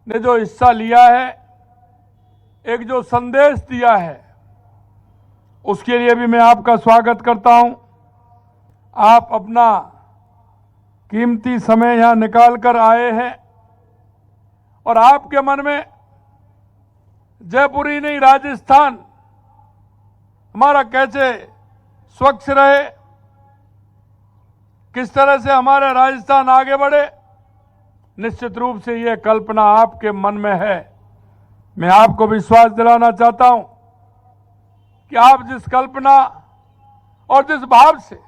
ने जो हिस्सा लिया है, एक जो संदेश दिया है, उसके लिए भी मैं आपका स्वागत करता हूं। आप अपना कीमती समय यहां निकाल कर आए हैं और आपके मन में जयपुर ही नहीं, राजस्थान हमारा कैसे स्वच्छ रहे, किस तरह से हमारा राजस्थान आगे बढ़े, निश्चित रूप से यह कल्पना आपके मन में है। मैं आपको विश्वास दिलाना चाहता हूं कि आप जिस कल्पना और जिस भाव से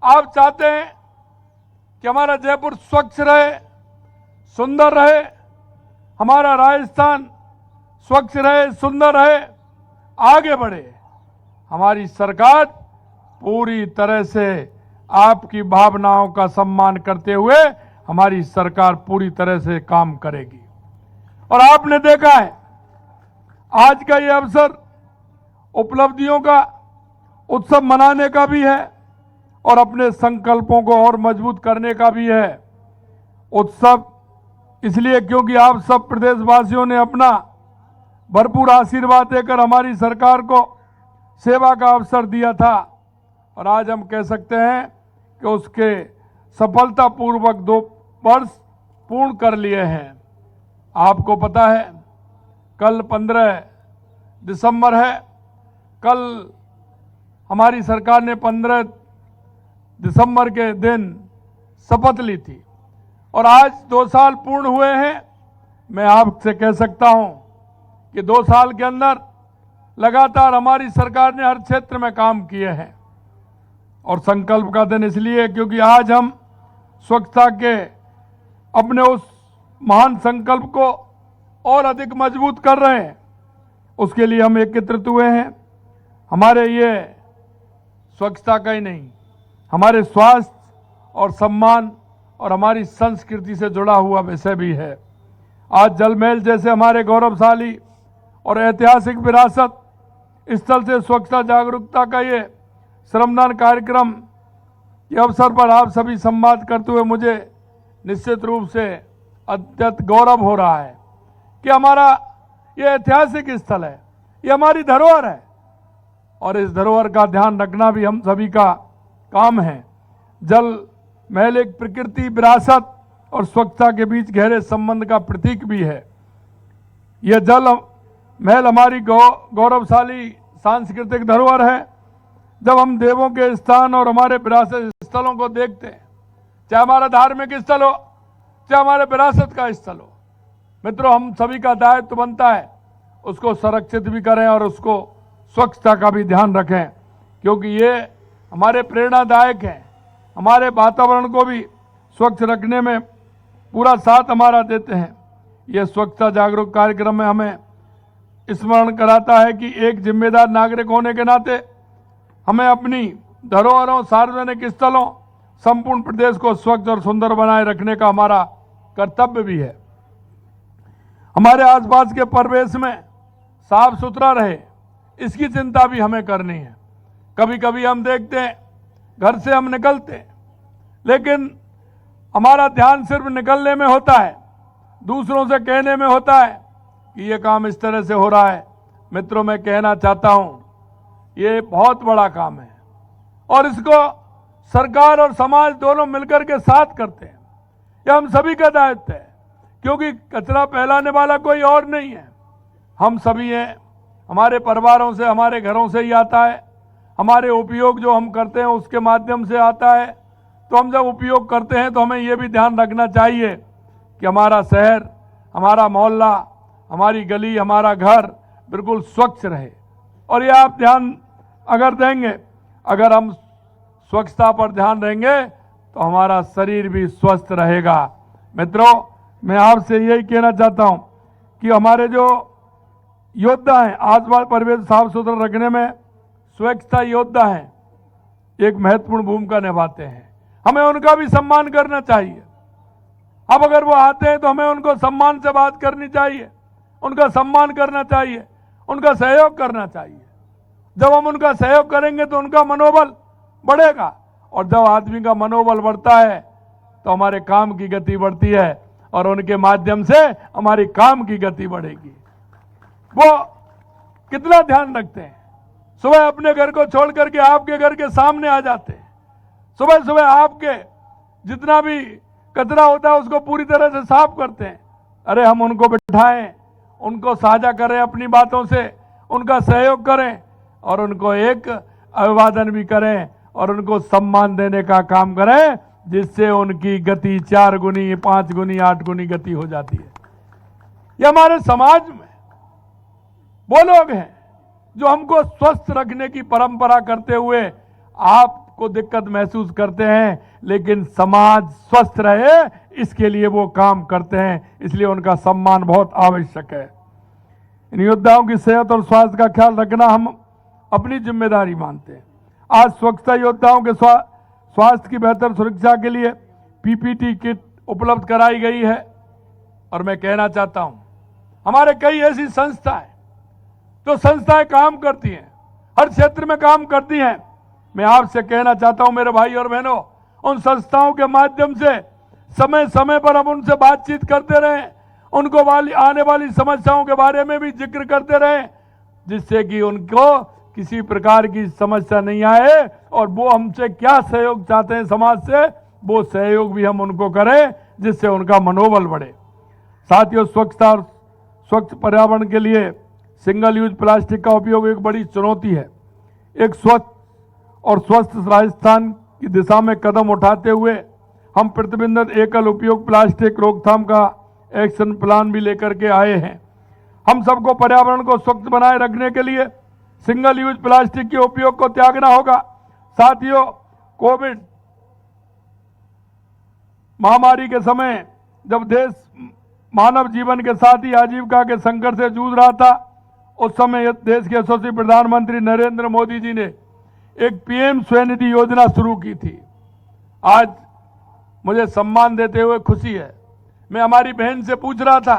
आप चाहते हैं कि हमारा जयपुर स्वच्छ रहे, सुंदर रहे, हमारा राजस्थान स्वच्छ रहे, सुंदर रहे, आगे बढ़े, हमारी सरकार पूरी तरह से आपकी भावनाओं का सम्मान करते हुए हमारी सरकार पूरी तरह से काम करेगी। और आपने देखा है आज का ये अवसर उपलब्धियों का उत्सव मनाने का भी है और अपने संकल्पों को और मजबूत करने का भी है। उत्सव इसलिए क्योंकि आप सब प्रदेशवासियों ने अपना भरपूर आशीर्वाद देकर हमारी सरकार को सेवा का अवसर दिया था और आज हम कह सकते हैं कि उसके सफलतापूर्वक 2 वर्ष पूर्ण कर लिए हैं। आपको पता है कल 15 दिसंबर है। कल हमारी सरकार ने 15 दिसंबर के दिन शपथ ली थी और आज 2 साल पूर्ण हुए हैं। मैं आपसे कह सकता हूं कि 2 साल के अंदर लगातार हमारी सरकार ने हर क्षेत्र में काम किए हैं। और संकल्प का दिन इसलिए क्योंकि आज हम स्वच्छता के अपने उस महान संकल्प को और अधिक मजबूत कर रहे हैं। उसके लिए हम एकत्रित हुए हैं। हमारे ये स्वच्छता का ही नहीं, हमारे स्वास्थ्य और सम्मान और हमारी संस्कृति से जुड़ा हुआ विषय भी है। आज जल महल जैसे हमारे गौरवशाली और ऐतिहासिक विरासत स्थल से स्वच्छता जागरूकता का ये श्रमदान कार्यक्रम के अवसर पर आप सभी संवाद करते हुए मुझे निश्चित रूप से अत्यंत गौरव हो रहा है कि हमारा ये ऐतिहासिक स्थल है, ये हमारी धरोहर है और इस धरोहर का ध्यान रखना भी हम सभी का काम है। जल महल एक प्रकृति, विरासत और स्वच्छता के बीच गहरे संबंध का प्रतीक भी है। यह जल महल हमारी गौरवशाली सांस्कृतिक धरोहर है। जब हम देवों के स्थान और हमारे विरासत स्थलों को देखते हैं, चाहे हमारा धार्मिक स्थल हो, चाहे हमारे विरासत का स्थल हो, मित्रों हम सभी का दायित्व बनता है उसको संरक्षित भी करें और उसको स्वच्छता का भी ध्यान रखें, क्योंकि ये हमारे प्रेरणादायक हैं। हमारे वातावरण को भी स्वच्छ रखने में पूरा साथ हमारा देते हैं। ये स्वच्छता जागरूक कार्यक्रम में हमें स्मरण कराता है कि एक जिम्मेदार नागरिक होने के नाते हमें अपनी धरोहरों, सार्वजनिक स्थलों, संपूर्ण प्रदेश को स्वच्छ और सुंदर बनाए रखने का हमारा कर्तव्य भी है। हमारे आसपास के परिवेश में साफ सुथरा रहे, इसकी चिंता भी हमें करनी है। कभी कभी हम देखते हैं घर से हम निकलते हैं, लेकिन हमारा ध्यान सिर्फ निकलने में होता है, दूसरों से कहने में होता है कि ये काम इस तरह से हो रहा है। मित्रों मैं कहना चाहता हूं ये बहुत बड़ा काम है और इसको सरकार और समाज दोनों मिलकर के साथ करते हैं। यह हम सभी का दायित्व है, क्योंकि कचरा फैलाने वाला कोई और नहीं है, हम सभी हैं। हमारे परिवारों से, हमारे घरों से ही आता है। हमारे उपयोग जो हम करते हैं उसके माध्यम से आता है। तो हम जब उपयोग करते हैं तो हमें यह भी ध्यान रखना चाहिए कि हमारा शहर, हमारा मोहल्ला, हमारी गली, हमारा घर बिल्कुल स्वच्छ रहे। और ये आप ध्यान अगर देंगे, अगर हम स्वच्छता पर ध्यान देंगे तो हमारा शरीर भी स्वस्थ रहेगा। मित्रों मैं आपसे यही कहना चाहता हूं कि हमारे जो योद्धा हैं, आसपास परिवेश साफ सुथरा रखने में स्वच्छता योद्धा हैं, एक महत्वपूर्ण भूमिका निभाते हैं। हमें उनका भी सम्मान करना चाहिए। अब अगर वो आते हैं तो हमें उनको सम्मान से बात करनी चाहिए, उनका सम्मान करना चाहिए, उनका सहयोग करना चाहिए। जब हम उनका सहयोग करेंगे तो उनका मनोबल बढ़ेगा और जब आदमी का मनोबल बढ़ता है तो हमारे काम की गति बढ़ती है। और उनके माध्यम से हमारी काम की गति बढ़ेगी। वो कितना ध्यान रखते हैं, सुबह अपने घर को छोड़ करके आपके घर के सामने आ जाते हैं, सुबह सुबह आपके जितना भी कचरा होता है उसको पूरी तरह से साफ करते हैं। अरे हम उनको बिठाएं, उनको साझा करें अपनी बातों से, उनका सहयोग करें और उनको एक अभिवादन भी करें और उनको सम्मान देने का काम करें, जिससे उनकी गति 4 गुनी 5 गुनी 8 गुनी गति हो जाती है। ये हमारे समाज में वो लोग हैं जो हमको स्वस्थ रखने की परंपरा करते हुए आपको दिक्कत महसूस करते हैं, लेकिन समाज स्वस्थ रहे इसके लिए वो काम करते हैं, इसलिए उनका सम्मान बहुत आवश्यक है। इन योद्धाओं की सेहत और स्वास्थ्य का ख्याल रखना हम अपनी जिम्मेदारी मानते हैं। आज स्वच्छता योद्धाओं के स्वास्थ्य की बेहतर सुरक्षा के लिए पीपीटी किट उपलब्ध कराई गई है और मैं कहना चाहता हूं हमारे कई ऐसी संस्थाएं जो संस्थाएं काम करती हैं, हर क्षेत्र में काम करती हैं। मैं आपसे कहना चाहता हूं मेरे भाई और बहनों, उन संस्थाओं के माध्यम से समय समय पर हम उनसे बातचीत करते रहें, उनको आने वाली समस्याओं के बारे में भी जिक्र करते रहें, जिससे कि उनको किसी प्रकार की समस्या नहीं आए और वो हमसे क्या सहयोग चाहते हैं समाज से, वो सहयोग भी हम उनको करें जिससे उनका मनोबल बढ़े। साथियों, स्वच्छता और स्वच्छ पर्यावरण के लिए सिंगल यूज प्लास्टिक का उपयोग एक बड़ी चुनौती है। एक स्वच्छ और स्वस्थ राजस्थान की दिशा में कदम उठाते हुए हम प्रतिबंधित एकल उपयोग प्लास्टिक रोकथाम का एक्शन प्लान भी लेकर के आए हैं। हम सबको पर्यावरण को स्वच्छ बनाए रखने के लिए सिंगल यूज प्लास्टिक के उपयोग को त्यागना होगा। साथियों, कोविड महामारी के समय जब देश मानव जीवन के साथ ही आजीविका के संकट से जूझ रहा था, उस समय देश के यशस्वी प्रधानमंत्री नरेंद्र मोदी जी ने एक पीएम स्वनिधि योजना शुरू की थी। आज मुझे सम्मान देते हुए खुशी है। मैं हमारी बहन से पूछ रहा था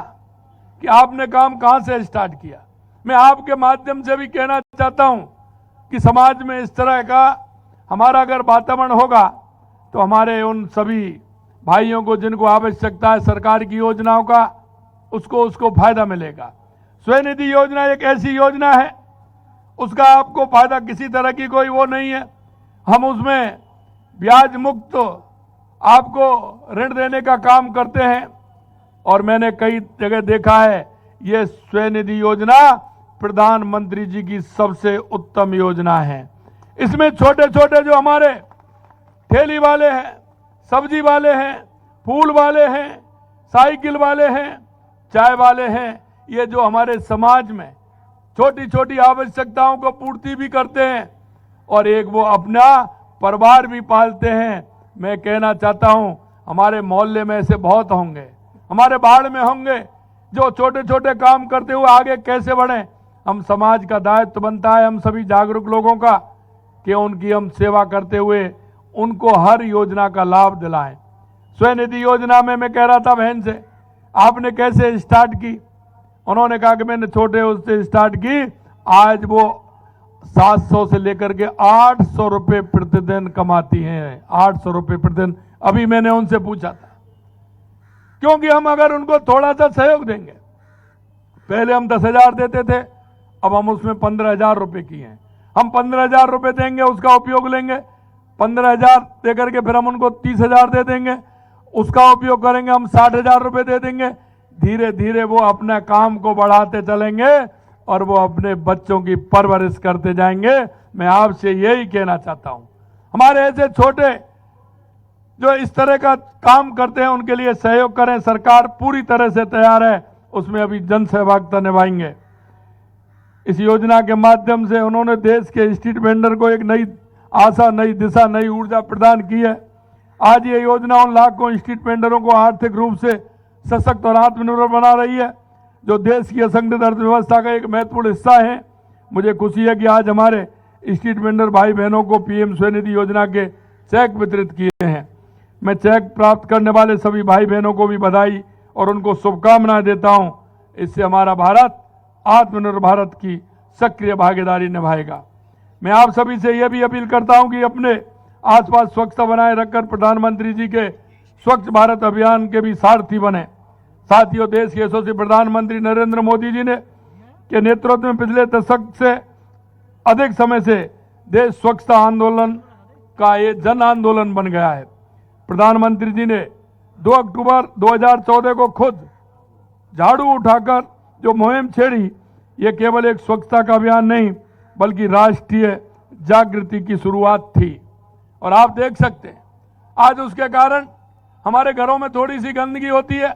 कि आपने काम कहां से स्टार्ट किया। मैं आपके माध्यम से भी कहना चाहता हूं कि समाज में इस तरह का हमारा अगर वातावरण होगा तो हमारे उन सभी भाइयों को जिनको आवश्यकता है सरकार की योजनाओं का, उसको फायदा मिलेगा। स्वनिधि योजना एक ऐसी योजना है, उसका आपको फायदा किसी तरह की कोई वो नहीं है। हम उसमें ब्याज मुक्त आपको ऋण देने का काम करते हैं और मैंने कई जगह देखा है ये स्वनिधि योजना प्रधानमंत्री जी की सबसे उत्तम योजना है। इसमें छोटे छोटे जो हमारे ठेली वाले हैं, सब्जी वाले हैं, फूल वाले हैं, साइकिल वाले हैं, चाय वाले हैं, ये जो हमारे समाज में छोटी छोटी आवश्यकताओं को पूर्ति भी करते हैं और एक वो अपना परिवार भी पालते हैं। मैं कहना चाहता हूं हमारे मोहल्ले में ऐसे बहुत होंगे, हमारे बाढ़ में होंगे जो छोटे छोटे काम करते हुए आगे कैसे बढ़ें। हम समाज का दायित्व बनता है हम सभी जागरूक लोगों का कि उनकी हम सेवा करते हुए उनको हर योजना का लाभ दिलाएं। स्वनिधि योजना में मैं कह रहा था बहन से, आपने कैसे स्टार्ट की? उन्होंने कहा कि मैंने छोटे उससे स्टार्ट की। आज वो 700 से लेकर के 800 रुपये प्रतिदिन कमाती हैं। 800 रुपये प्रतिदिन। अभी मैंने उनसे पूछा था, क्योंकि हम अगर उनको थोड़ा सा सहयोग देंगे, पहले हम 10,000 देते थे, अब हम उसमें 15,000 रुपये किए हैं। हम 15,000 रुपये देंगे, उसका उपयोग लेंगे, 15,000 दे करके फिर हम उनको 30,000 दे देंगे, उसका उपयोग करेंगे, हम 60,000 रुपये दे देंगे। धीरे धीरे वो अपने काम को बढ़ाते चलेंगे और वो अपने बच्चों की परवरिश करते जाएंगे। मैं आपसे यही कहना चाहता हूं, हमारे ऐसे छोटे जो इस तरह का काम करते हैं उनके लिए सहयोग करें। सरकार पूरी तरह से तैयार है, उसमें अभी जन सहभागिता निभाएंगे। इस योजना के माध्यम से उन्होंने देश के स्ट्रीट वेंडर को एक नई आशा, नई दिशा, नई ऊर्जा प्रदान की है। आज ये योजना उन लाखों स्ट्रीट वेंडरों को आर्थिक रूप से सशक्त और आत्मनिर्भर बना रही है, जो देश की असंगठित अर्थव्यवस्था का एक महत्वपूर्ण हिस्सा है। मुझे खुशी है कि आज हमारे स्ट्रीट वेंडर भाई बहनों को पीएम स्वनिधि योजना के चेक वितरित किए हैं। मैं चेक प्राप्त करने वाले सभी भाई बहनों को भी बधाई और उनको शुभकामनाएं देता हूं। इससे हमारा भारत आत्मनिर्भर भारत की सक्रिय भागीदारी निभाएगा। मैं आप सभी से यह भी अपील करता हूं कि अपने आसपास स्वच्छता बनाए रखकर प्रधानमंत्री जी के स्वच्छ भारत अभियान के भी सारथी बने। साथियों, देश के यशस्वी प्रधानमंत्री नरेंद्र मोदी जी ने के नेतृत्व में पिछले दशक से अधिक समय से देश स्वच्छता आंदोलन का ये जन आंदोलन बन गया है। प्रधानमंत्री जी ने 2 अक्टूबर 2014 को खुद झाड़ू उठाकर जो मुहिम छेड़ी, ये केवल एक स्वच्छता का अभियान नहीं बल्कि राष्ट्रीय जागृति की शुरुआत थी। और आप देख सकते हैं आज उसके कारण हमारे घरों में थोड़ी सी गंदगी होती है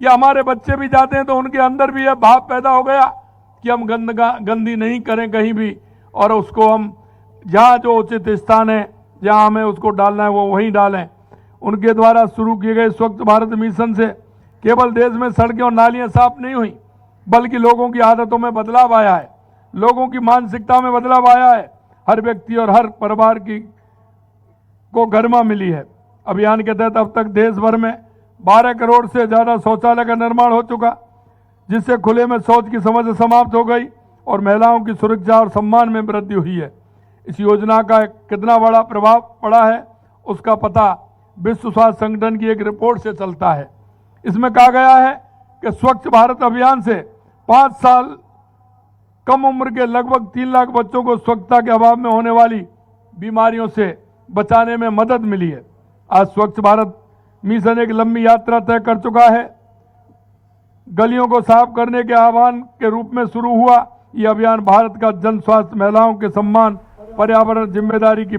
या हमारे बच्चे भी जाते हैं तो उनके अंदर भी यह भाव पैदा हो गया कि हम गंदी नहीं करें कहीं भी, और उसको हम जहाँ जो उचित स्थान है जहाँ हमें उसको डालना है वो वहीं डालें। उनके द्वारा शुरू किए गए स्वच्छ भारत मिशन से केवल देश में सड़कें और नालियां साफ नहीं हुई बल्कि लोगों की आदतों में बदलाव आया है, लोगों की मानसिकता में बदलाव आया है। हर व्यक्ति और हर परिवार को गरिमा मिली है। अभियान के तहत अब तक देश भर में 12 करोड़ से ज्यादा शौचालय का निर्माण हो चुका, जिससे खुले में शौच की समस्या समाप्त हो गई और महिलाओं की सुरक्षा और सम्मान में वृद्धि हुई है। इस योजना का कितना बड़ा प्रभाव पड़ा है उसका पता विश्व स्वास्थ्य संगठन की एक रिपोर्ट से चलता है। इसमें कहा गया है कि स्वच्छ भारत अभियान से 5 साल कम उम्र के लगभग 3 लाख बच्चों को स्वच्छता के अभाव में होने वाली बीमारियों से बचाने में मदद मिली है। आज स्वच्छ भारत मिशन एक लंबी यात्रा तय कर चुका है। गलियों को साफ करने के आह्वान के रूप में शुरू हुआ, यह अभियान भारत का जन स्वास्थ्य, महिलाओं के सम्मान, पर्यावरण जिम्मेदारी की